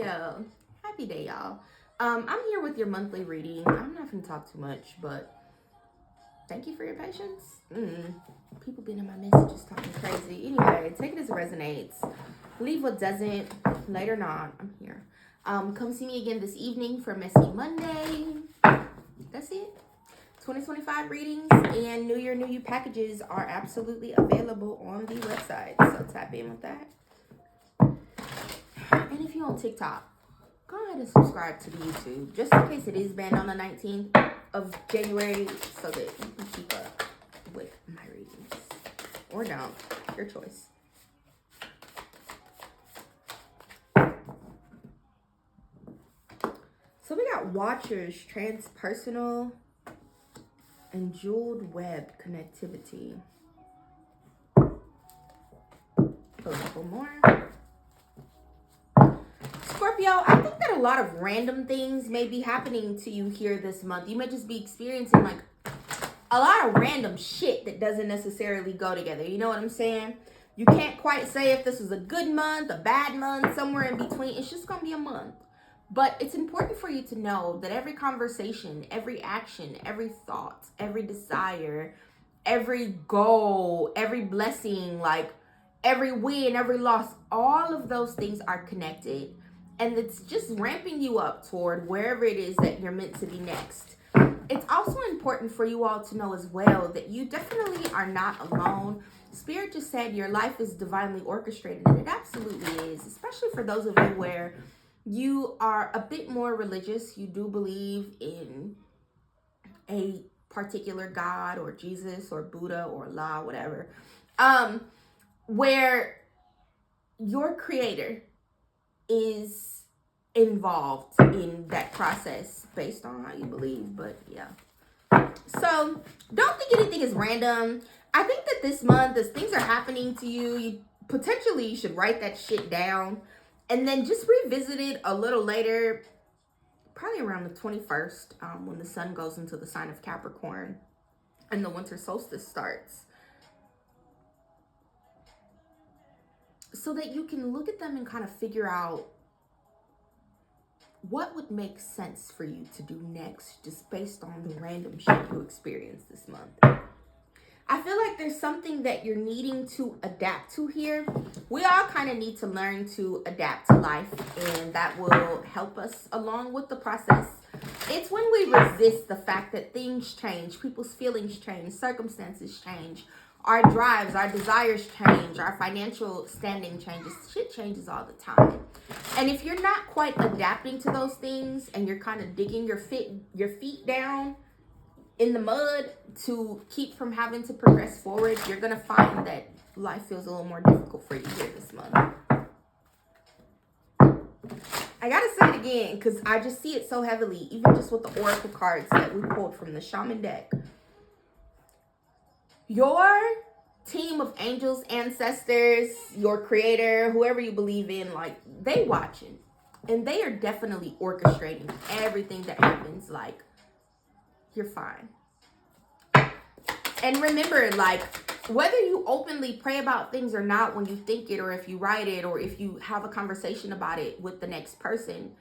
Happy day, y'all. I'm here with your monthly reading. I'm not gonna talk too much, but thank you for your patience. People being in my messages talking crazy. Anyway, take it as it resonates. Leave what doesn't. Later not. I'm here. Come see me again this evening for Messy Monday. That's it. 2025 readings and New Year, New You packages are absolutely available on the website. So tap in with that. And if you're on TikTok, go ahead and subscribe to the YouTube, just in case it is banned on the 19th of January, so that you can keep up with my readings. Or don't. Your choice. So we got Watchers, Transpersonal, and Jeweled Web Connectivity. A couple more. Scorpio, I think that a lot of random things may be happening to you here this month. You may just be experiencing like a lot of random shit that doesn't necessarily go together. You know what I'm saying? You can't quite say if this is a good month, a bad month, somewhere in between. It's just going to be a month. But it's important for you to know that every conversation, every action, every thought, every desire, every goal, every blessing, like every win, every loss, all of those things are connected. And it's just ramping you up toward wherever it is that you're meant to be next. It's also important for you all to know as well that you definitely are not alone. Spirit just said your life is divinely orchestrated, and it absolutely is, especially for those of you where you are a bit more religious. You do believe in a particular God or Jesus or Buddha or Allah, whatever, where your creator is involved in that process based on how you believe. But yeah, so don't think anything is random. I think that this month, as things are happening to you, you potentially should write that shit down and then just revisit it a little later, probably around the 21st, when the sun goes into the sign of Capricorn and the winter solstice starts, so that you can look at them and kind of figure out what would make sense for you to do next, just based on the random shit you experienced this month. I feel like there's something that you're needing to adapt to here. We all kind of need to learn to adapt to life, and that will help us along with the process. It's when we resist the fact that things change, people's feelings change, circumstances change, our drives, our desires change, our financial standing changes. Shit changes all the time. And if you're not quite adapting to those things and you're kind of digging your feet down in the mud to keep from having to progress forward, you're going to find that life feels a little more difficult for you here this month. I got to say it again because I just see it so heavily, even just with the oracle cards that we pulled from the shaman deck. Your team of angels, ancestors, your creator, whoever you believe in, like, they watching. And they are definitely orchestrating everything that happens. Like, you're fine. And remember, like, whether you openly pray about things or not when you think it, or if you write it, or if you have a conversation about it with the next person,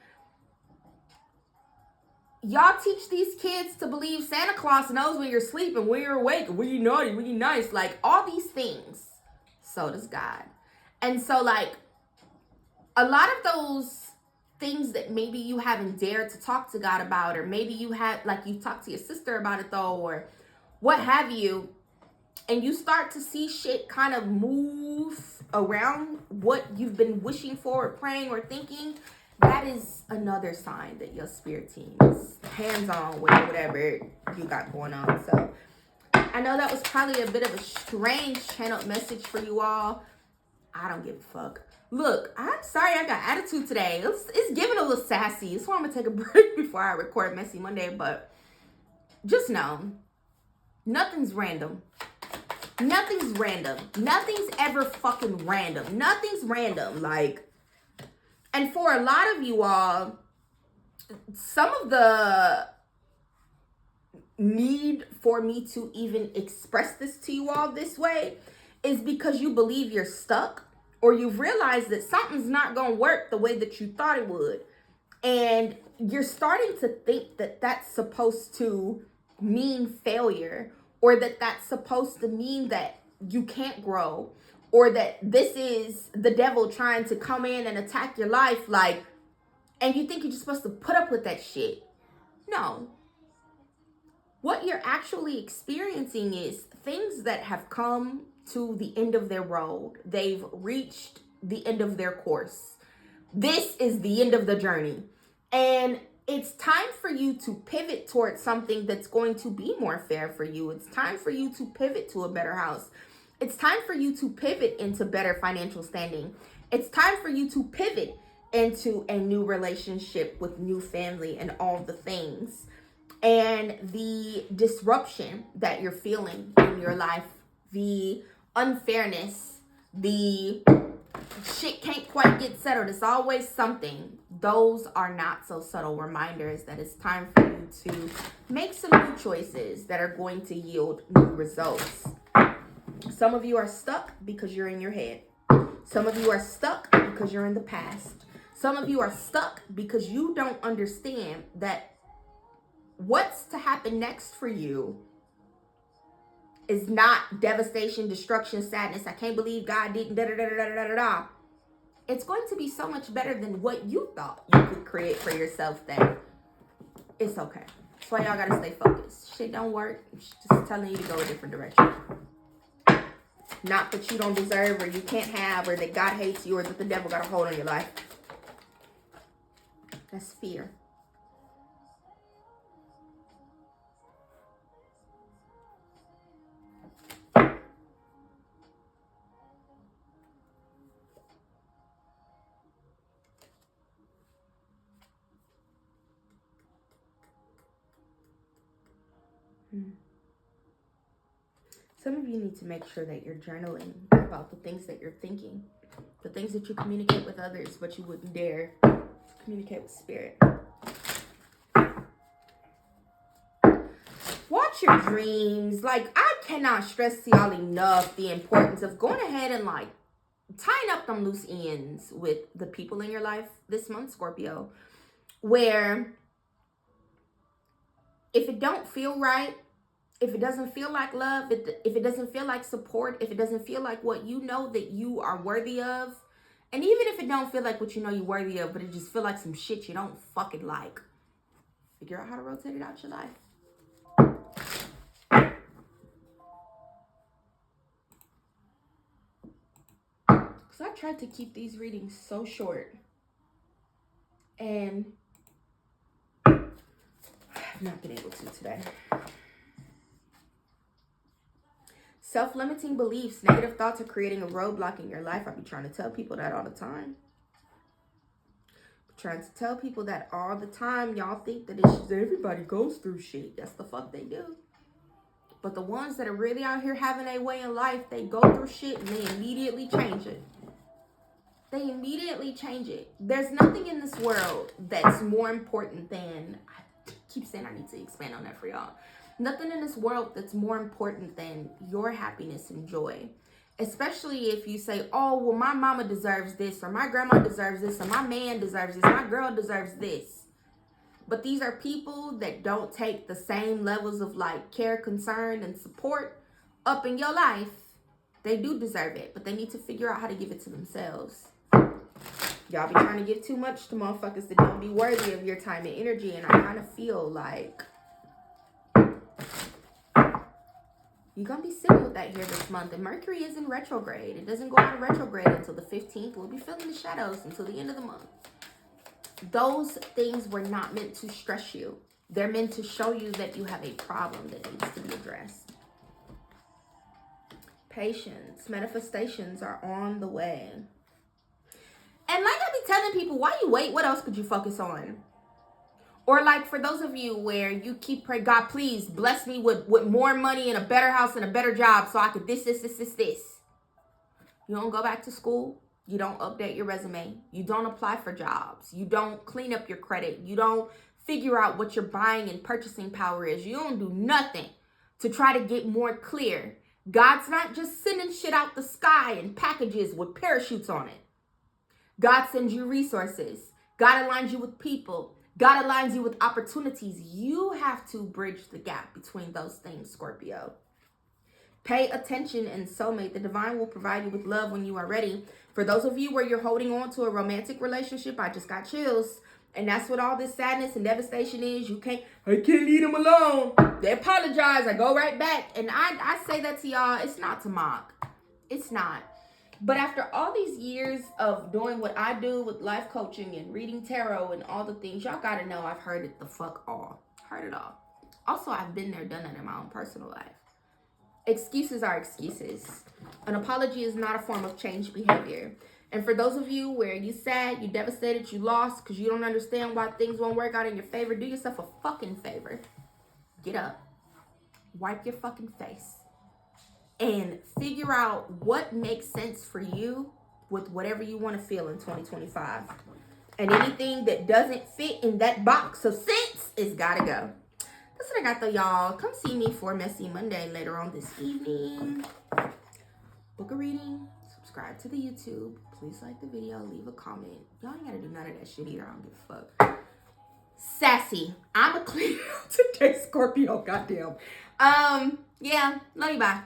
y'all teach these kids to believe Santa Claus knows when you're sleeping, when you're awake, when you're naughty, when you're nice, like all these things. So does God. And so, like, a lot of those things that maybe you haven't dared to talk to God about, or maybe you had, like, you talked to your sister about it though, or what have you, and you start to see shit kind of move around what you've been wishing for, or praying, or thinking, that is another sign that your spirit team is hands-on with whatever you got going on. So I know that was probably a bit of a strange channeled message for you all. I don't give a fuck. Look, I'm sorry I got attitude today. It's giving a little sassy. That's why I'm going to take a break before I record Messy Monday. But just know, nothing's random. Nothing's random. Nothing's ever fucking random. Nothing's random. Like, and for a lot of you all, some of the need for me to even express this to you all this way is because you believe you're stuck, or you've realized that something's not going to work the way that you thought it would. And you're starting to think that that's supposed to mean failure, or that that's supposed to mean that you can't grow, or that this is the devil trying to come in and attack your life, like, and you think you're just supposed to put up with that shit. No. What you're actually experiencing is things that have come to the end of their road. They've reached the end of their course. This is the end of the journey. And it's time for you to pivot towards something that's going to be more fair for you. It's time for you to pivot to a better house. It's time for you to pivot into better financial standing. It's time for you to pivot into a new relationship with new family and all the things. And the disruption that you're feeling in your life, the unfairness, the shit can't quite get settled, it's always something. Those are not so subtle reminders that it's time for you to make some new choices that are going to yield new results. Some of you are stuck because you're in your head. Some of you are stuck because you're in the past. Some of you are stuck because you don't understand that what's to happen next for you is not devastation, destruction, sadness. I can't believe God didn't da-da-da-da-da-da-da. It's going to be so much better than what you thought you could create for yourself, that it's okay. That's why y'all gotta stay focused. Shit don't work. It's just telling you to go a different direction. Not that you don't deserve, or you can't have, or that God hates you, or that the devil got a hold on your life. That's fear. Some of you need to make sure that you're journaling about the things that you're thinking, the things that you communicate with others, but you wouldn't dare to communicate with spirit. Watch your dreams. Like, I cannot stress to y'all enough the importance of going ahead and like tying up them loose ends with the people in your life this month, Scorpio, where if it don't feel right, if it doesn't feel like love, if it doesn't feel like support, if it doesn't feel like what you know that you are worthy of, and even if it don't feel like what you know you're worthy of, but it just feel like some shit you don't fucking like, figure out how to rotate it out your life. Because I tried to keep these readings so short, and I've not been able to today. Self-limiting beliefs, negative thoughts are creating a roadblock in your life. I be trying to tell people that all the time. Trying to tell people that all the time. Y'all think that it's just everybody goes through shit. That's the fuck they do. But the ones that are really out here having a way in life, they go through shit and they immediately change it. They immediately change it. There's nothing in this world that's more important than, I keep saying I need to expand on that for y'all. Nothing in this world that's more important than your happiness and joy. Especially if you say, oh, well, my mama deserves this, or my grandma deserves this, or my man deserves this, my girl deserves this. But these are people that don't take the same levels of like care, concern, and support up in your life. They do deserve it, but they need to figure out how to give it to themselves. Y'all be trying to give too much to motherfuckers that don't be worthy of your time and energy, and I kind of feel like you're going to be sitting with that here this month. And Mercury is in retrograde. It doesn't go out of retrograde until the 15th. We'll be feeling the shadows until the end of the month. Those things were not meant to stress you. They're meant to show you that you have a problem that needs to be addressed. Patience. Manifestations are on the way. And like I be telling people, why you wait? What else could you focus on? Or like for those of you where you keep praying, God, please bless me with more money and a better house and a better job so I could this. You don't go back to school. You don't update your resume. You don't apply for jobs. You don't clean up your credit. You don't figure out what your buying and purchasing power is. You don't do nothing to try to get more clear God's not just sending shit out the sky in packages with parachutes on it. God sends you resources. God aligns you with people. God aligns you with opportunities. You have to bridge the gap between those things, Scorpio. Pay attention, and soulmate. The divine will provide you with love when you are ready. For those of you where you're holding on to a romantic relationship, I just got chills. And that's what all this sadness and devastation is. I can't leave them alone. They apologize. I go right back. And I say that to y'all. It's not to mock. It's not. But after all these years of doing what I do with life coaching and reading tarot and all the things, y'all got to know I've heard it the fuck all. Heard it all. Also, I've been there, done that in my own personal life. Excuses are excuses. An apology is not a form of changed behavior. And for those of you where you sad, you devastated, you lost because you don't understand why things won't work out in your favor, do yourself a fucking favor. Get up. Wipe your fucking face. And figure out what makes sense for you with whatever you want to feel in 2025. And anything that doesn't fit in that box of sense is gotta go. That's what I got though, y'all. Come see me for Messy Monday later on this evening. Book a reading. Subscribe to the YouTube. Please like the video. Leave a comment. Y'all ain't gotta do none of that shit either. I don't give a fuck. Sassy. I'm a clear today, Scorpio. Goddamn. Yeah. Love you. Bye.